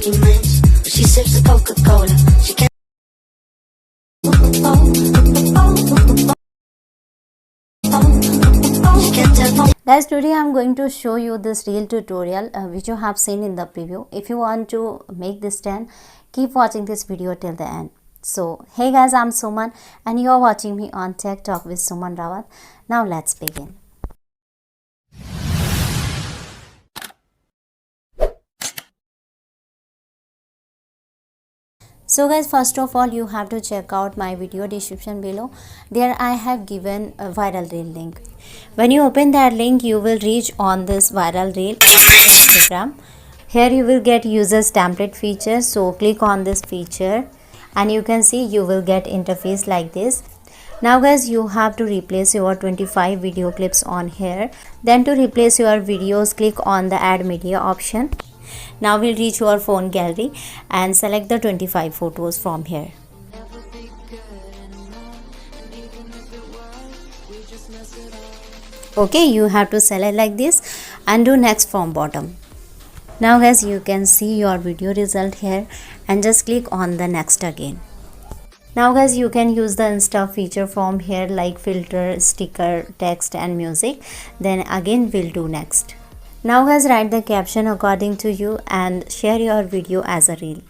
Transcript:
documents, but she sips the Coca-Cola. She can't. Guys, today I'm going to show you this reel tutorial which you have seen in the preview. If you want to make this stand, keep watching this video till the end. So hey guys, I'm Suman and you are watching me on Tech Talk with Suman Rawat. Now let's begin. So guys, first of all you have to check out my video description below. There I have given a viral reel link. When you open that link, you will reach on this viral reel on Instagram. Here you will get users template feature, so click on this feature and you can see you will get interface like this. Now guys, you have to replace your 25 video clips on here. Then to replace your videos, click on the add media option. Now we'll reach your phone gallery and select the 25 photos from here. Okay, you have to select like this and do next from bottom. Now guys, you can see your video result here and just click on the next again. Now guys, you can use the Insta feature from here like filter, sticker, text and music. Then again we'll do next. Now guys, write the caption according to you and share your video as a reel.